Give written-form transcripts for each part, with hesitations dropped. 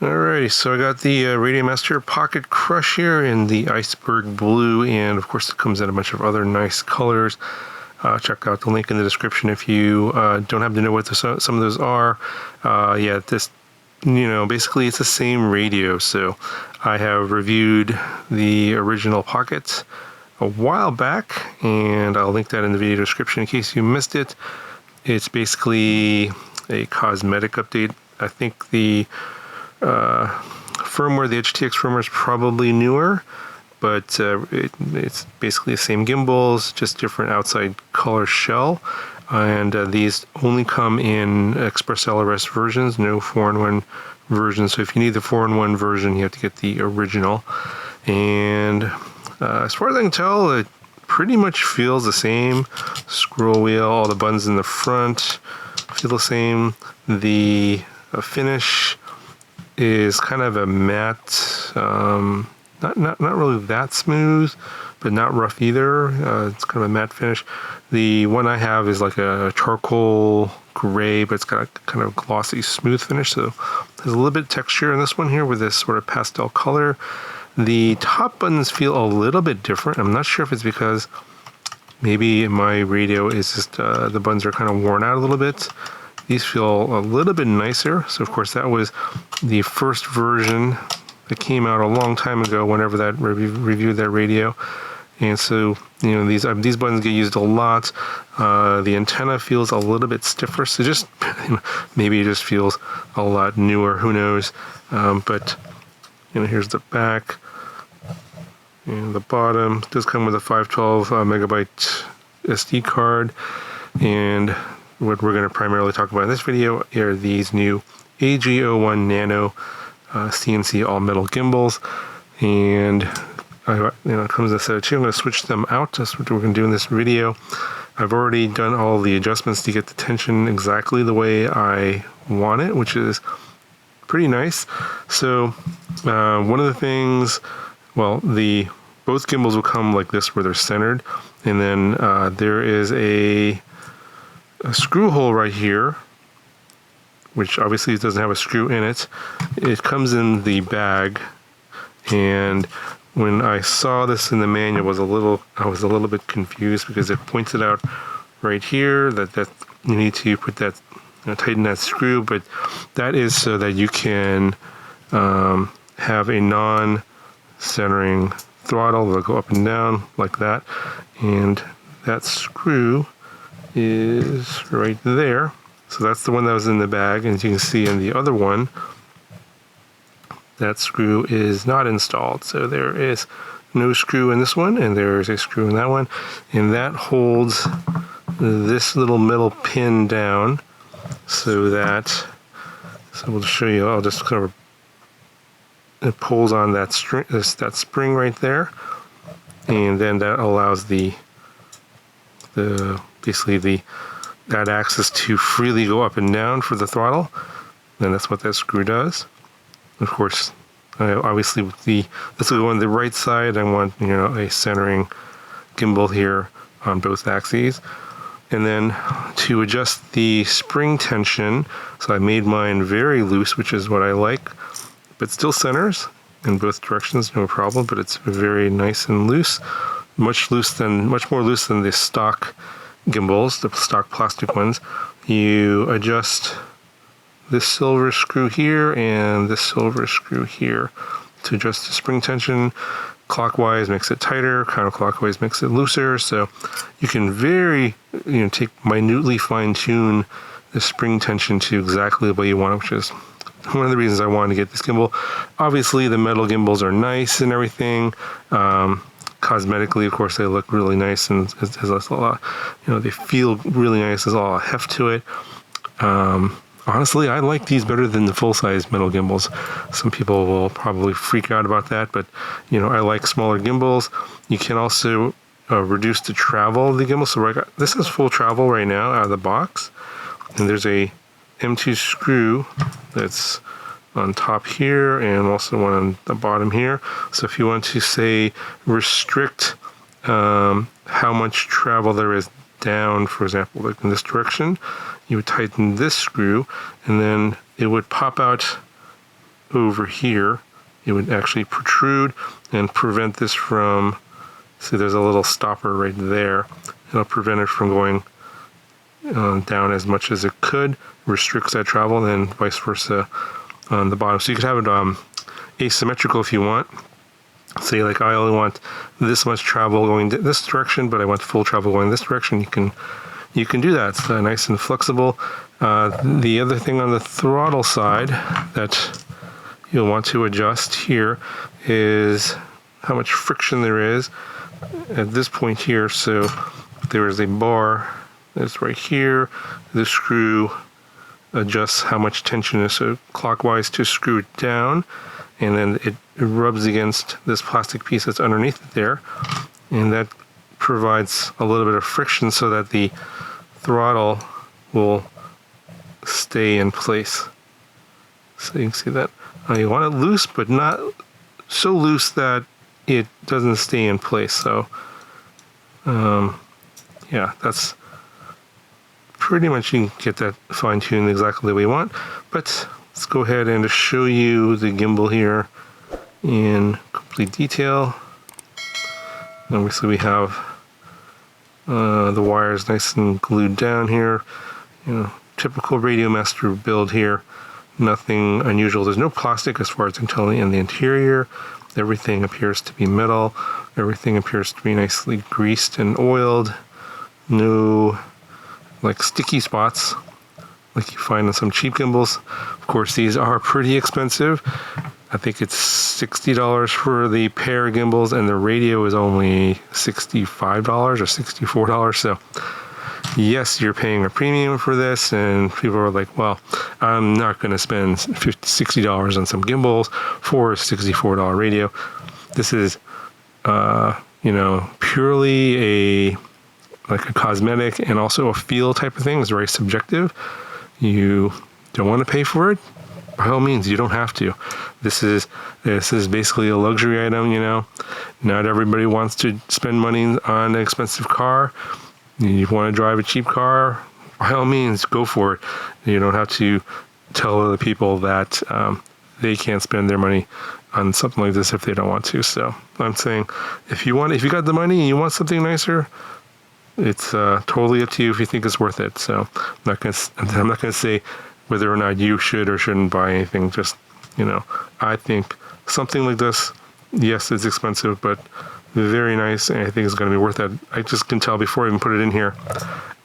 Alrighty, so I got the Radiomaster Pocket Crush here in the iceberg blue, and of course it comes in a bunch of other nice colors. Check out the link in the description if you don't happen to know what some of those are. Yeah, this, basically it's the same radio. So I have reviewed the original Pocket a while back, and I'll link that in the video description in case you missed it. It's basically a cosmetic update. I think the firmware, the HTX firmware, is probably newer, but it's basically the same gimbals, just different outside color shell. And these only come in Express LRS versions, no 4-in-1 version. So if you need the 4-in-1 version, you have to get the original. And as far as I can tell, it pretty much feels the same. Scroll wheel, all the buttons in the front feel the same. The finish is kind of a matte, not really that smooth, but not rough either. It's kind of a matte finish. The one I have is like a charcoal gray, but it's got a kind of glossy, smooth finish. So there's a little bit of texture in this one here with this sort of pastel color. The top buttons feel a little bit different. I'm not sure if it's because maybe my radio is just, the buttons are kind of worn out a little bit. These feel a little bit nicer. So of course that was the first version that came out a long time ago whenever that reviewed that radio. And so, these buttons get used a lot. The antenna feels a little bit stiffer. So just, maybe it just feels a lot newer, who knows. But, here's the back and the bottom. It does come with a 512 megabyte SD card. And what we're going to primarily talk about in this video are these new AG01 Nano CNC all-metal gimbals, and it comes in a set of two. I'm going to switch them out. That's what we're going to do in this video. I've already done all the adjustments to get the tension exactly the way I want it, which is pretty nice. So one of the things, both gimbals will come like this where they're centered, and then there is a screw hole right here, which obviously doesn't have a screw in it. It comes in the bag, and when I saw this in the manual, I was a little bit confused because it pointed out right here that you need to put that, tighten that screw, but that is so that you can have a non-centering throttle that'll go up and down like that, and that screw is right there. So that's the one that was in the bag, and as you can see in the other one, that screw is not installed. So there is no screw in this one, and there is a screw in that one, and that holds this little metal pin down so we'll show you. I'll just kind of, it pulls on that string, that spring right there, and then that allows that axis to freely go up and down for the throttle. And that's what that screw does. Of course, obviously this will go on the right side. I want a centering gimbal here on both axes. And then to adjust the spring tension, so I made mine very loose, which is what I like, but still centers in both directions, no problem. But it's very nice and loose. Much more loose than the stock gimbals, the stock plastic ones. You adjust this silver screw here and this silver screw here to adjust the spring tension. Clockwise makes it tighter, counterclockwise makes it looser. So you can take minutely fine tune the spring tension to exactly the way you want it, which is one of the reasons I wanted to get this gimbal. Obviously the metal gimbals are nice and everything. Cosmetically, of course, they look really nice, and there's a lot, they feel really nice. There's a lot of heft to it. Honestly, I like these better than the full-size metal gimbals. Some people will probably freak out about that, but I like smaller gimbals. You can also reduce the travel of the gimbal. So this has full travel right now out of the box, and there's a M2 screw that's on top here and also one on the bottom here. So if you want to, say, restrict how much travel there is down, for example, like in this direction, you would tighten this screw, and then it would pop out over here, it would actually protrude and prevent this from, see there's a little stopper right there. It'll prevent it from going down as much as it could, restricts that travel, and then vice versa on the bottom. So you could have it asymmetrical if you want. Say like I only want this much travel going this direction, but I want full travel going this direction. You can do that. It's nice and flexible. The other thing on the throttle side that you'll want to adjust here is how much friction there is at this point here. So there is a bar that's right here. The screw adjusts how much tension is, so clockwise to screw it down, and then it rubs against this plastic piece that's underneath it there, and that provides a little bit of friction so that the throttle will stay in place. So you can see that. You want it loose, but not so loose that it doesn't stay in place. So yeah, that's pretty much, you can get that fine-tuned exactly the way you want. But let's go ahead and just show you the gimbal here in complete detail. Obviously we have the wires nice and glued down here. You know, typical Radiomaster build here. Nothing unusual. There's no plastic as far as I can tell in the interior. Everything appears to be metal. Everything appears to be nicely greased and oiled. No like sticky spots like you find on some cheap gimbals. Of course, these are pretty expensive. I think it's $60 for the pair of gimbals, and the radio is only $65 or $64. So yes, you're paying a premium for this, and people are like, well, I'm not going to spend $60 on some gimbals for a $64 radio. This is, you know, purely a cosmetic and also a feel type of thing. It's very subjective. You don't want to pay for it? By all means, you don't have to. This is basically a luxury item, you know. Not everybody wants to spend money on an expensive car. You want to drive a cheap car? By all means, go for it. You don't have to tell other people that they can't spend their money on something like this if they don't want to. So I'm saying, if you got the money and you want something nicer, it's totally up to you if you think it's worth it. So I'm not gonna say whether or not you should or shouldn't buy anything. Just, you know, I think something like this, yes, it's expensive, but very nice, and I think it's going to be worth it. I just can tell before I even put it in here,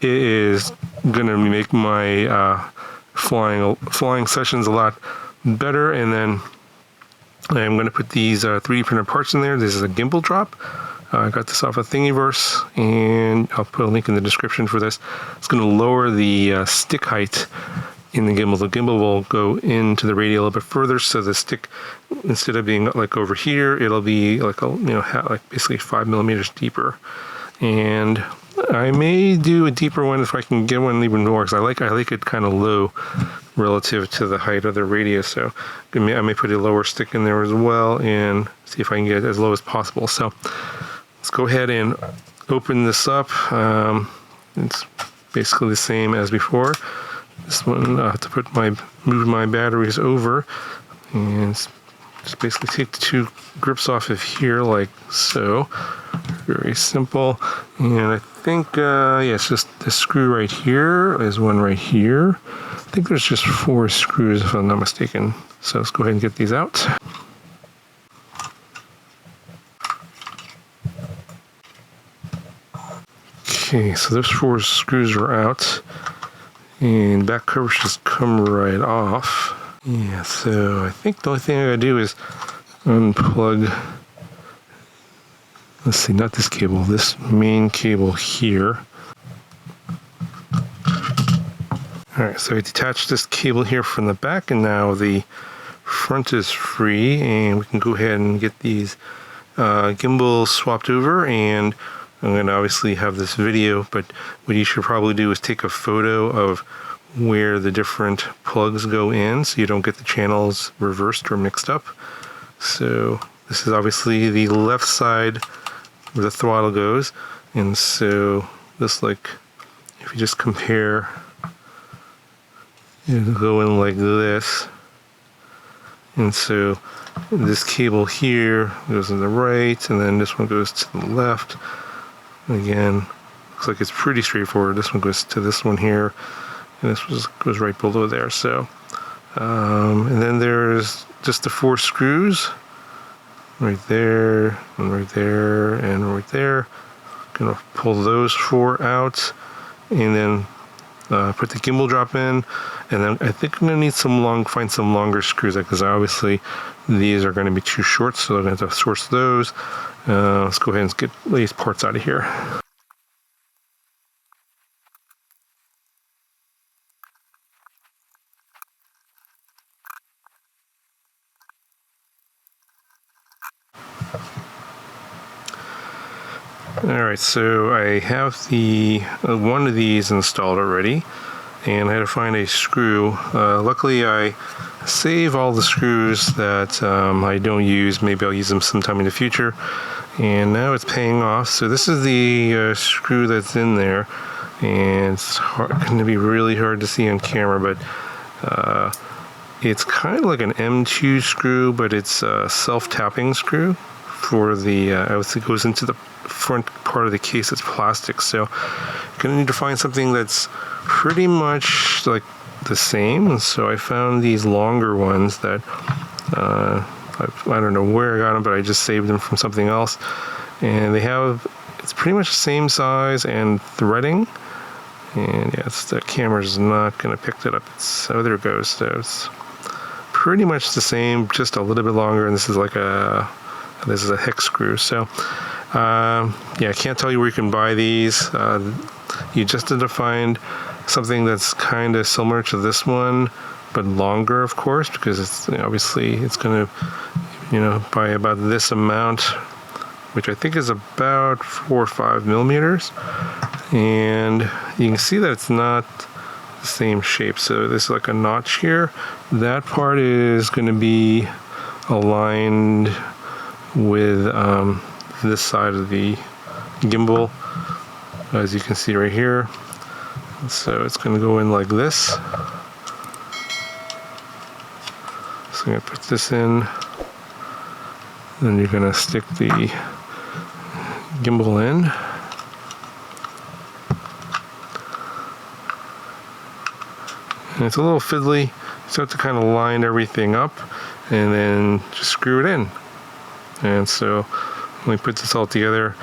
it is going to make my flying sessions a lot better. And then I'm going to put these 3D printed parts in there. This is a gimbal drop. I got this off of Thingiverse, and I'll put a link in the description for this. It's going to lower the stick height in the gimbal. The gimbal will go into the radio a little bit further, so the stick, instead of being like over here, it'll be like like basically 5 millimeters deeper. And I may do a deeper one if I can get one even more, because I like it kind of low relative to the height of the radio. So I may put a lower stick in there as well and see if I can get it as low as possible. So let's go ahead and open this up. It's basically the same as before. This one, I have to move my batteries over, and just basically take the two grips off of here like so. Very simple. And I think, yeah, it's just the screw right here. There's one right here. I think there's just 4 screws if I'm not mistaken. So let's go ahead and get these out. Okay, so those 4 screws are out, and back cover should just come right off. Yeah, so I think the only thing I gotta do is unplug, let's see, not this cable, this main cable here. Alright, so I detached this cable here from the back, and now the front is free, and we can go ahead and get these gimbals swapped over. And I'm going to obviously have this video, but what you should probably do is take a photo of where the different plugs go in so you don't get the channels reversed or mixed up. So this is obviously the left side where the throttle goes, and so this, like, if you just compare, it'll go in like this, And so this cable here goes on the right, and then this one goes to the left. Again, looks like it's pretty straightforward. This one goes to this one here, and this goes right below there. So, and then there's just the 4 screws, right there, and right there, and right there. Gonna pull those 4 out, and then put the gimbal drop in, and then I think I'm gonna need find some longer screws, because obviously these are gonna be too short, so I'm gonna have to source those. Let's go ahead and get these parts out of here. Alright, so I have the one of these installed already, and I had to find a screw. Luckily I save all the screws that I don't use. Maybe I'll use them sometime in the future, and now it's paying off. So this is the screw that's in there, and it's going to be really hard to see on camera, but it's kind of like an M2 screw, but it's a self-tapping screw for the, it goes into the front part of the case. It's plastic, so you're going to need to find something that's pretty much like the same. So I found these longer ones that I don't know where I got them, but I just saved them from something else, and it's pretty much the same size and threading. And yes, the camera's not going to pick that up. Oh, there it goes. So it's pretty much the same, just a little bit longer, and this is a hex screw. So yeah, I can't tell you where you can buy these. You just have to find something that's kind of similar to this one, but longer, of course, because it's obviously it's going to, by about this amount, which I think is about 4 or 5 millimeters. And you can see that it's not the same shape. So this is like a notch here. That part is going to be aligned with this side of the gimbal, as you can see right here. So it's going to go in like this. So I'm going to put this in. Then you're going to stick the gimbal in. And it's a little fiddly, so you have to kind of line everything up and then just screw it in. And so let me put this all together,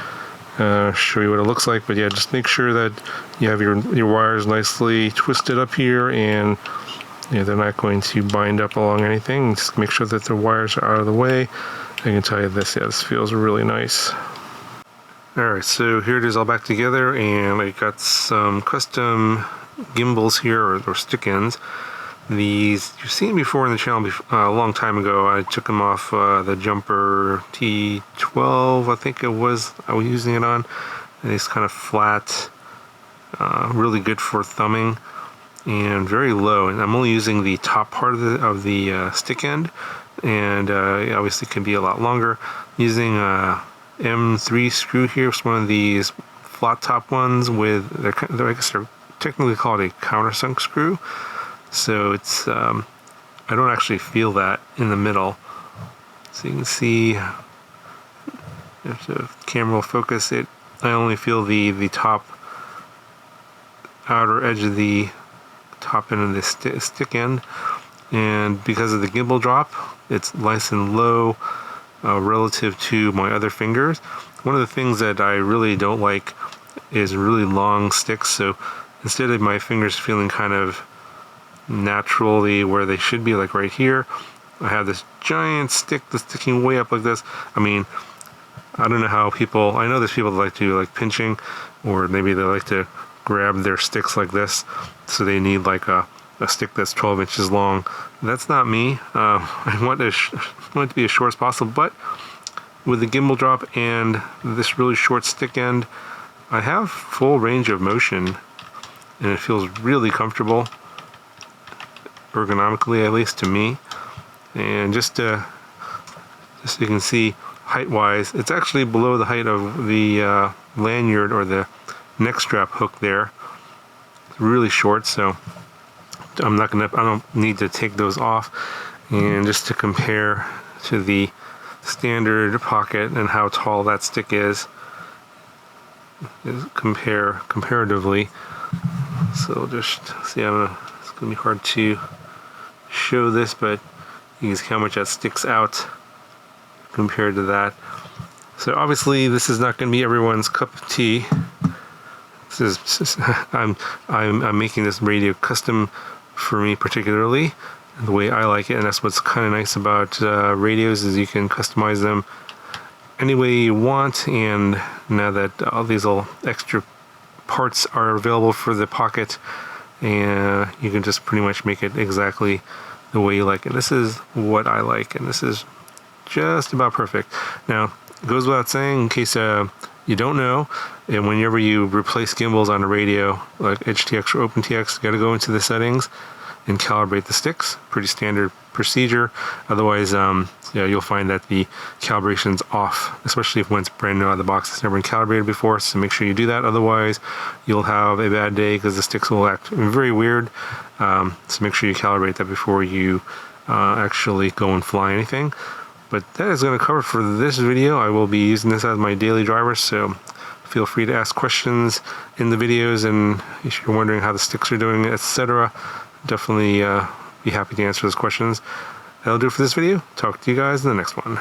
show you what it looks like. But yeah, just make sure that you have your wires nicely twisted up here, and they're not going to bind up along anything. Just make sure that the wires are out of the way. I can tell you this, this feels really nice. Alright, so here it is all back together, and I got some custom gimbals here, or stick ends. These you've seen before in the channel a long time ago. I took them off the Jumper T12, I think it was I was using it on. And it's kind of flat, really good for thumbing, and very low. And I'm only using the top part of the stick end, and it obviously can be a lot longer. I'm using a M3 screw here. It's one of these flat top ones with I guess they're technically called a countersunk screw. So it's I don't actually feel that in the middle. So you can see, if the camera will focus it, I only feel the top outer edge of the top end of the stick end. And because of the gimbal drop, it's nice and low relative to my other fingers. One of the things that I really don't like is really long sticks. So instead of my fingers feeling kind of naturally where they should be, like right here, I have this giant stick that's sticking way up like this. I mean, I don't know how I know there's people that like to like pinching, or maybe they like to grab their sticks like this, so they need like a stick that's 12 inches long. That's not me. I want it to be as short as possible, but with the gimbal drop and this really short stick end, I have full range of motion, and it feels really comfortable, ergonomically, at least to me. And just so you can see, height-wise, it's actually below the height of the lanyard or the neck strap hook there. It's really short, so I don't need to take those off. And just to compare to the standard pocket and how tall that stick is comparatively. So just see, it's going to be hard to show this, but you can see how much that sticks out compared to that. So obviously this is not going to be everyone's cup of tea. This is I'm making this radio custom for me particularly, the way I like it, and that's what's kind of nice about radios, is you can customize them any way you want. And now that all these little extra parts are available for the pocket, and you can just pretty much make it exactly the way you like it. This is what I like, and this is just about perfect. Now, it goes without saying, in case you don't know, and whenever you replace gimbals on a radio, like HTX or OpenTX, you got to go into the settings and calibrate the sticks. Pretty standard procedure. Otherwise, you'll find that the calibration's off, especially if one's brand new out of the box. It's never been calibrated before, so make sure you do that. Otherwise, you'll have a bad day because the sticks will act very weird. So make sure you calibrate that before you actually go and fly anything. But that is going to cover for this video. I will be using this as my daily driver, so feel free to ask questions in the videos, and if you're wondering how the sticks are doing, etc., definitely be happy to answer those questions. That'll do it for this video. Talk to you guys in the next one.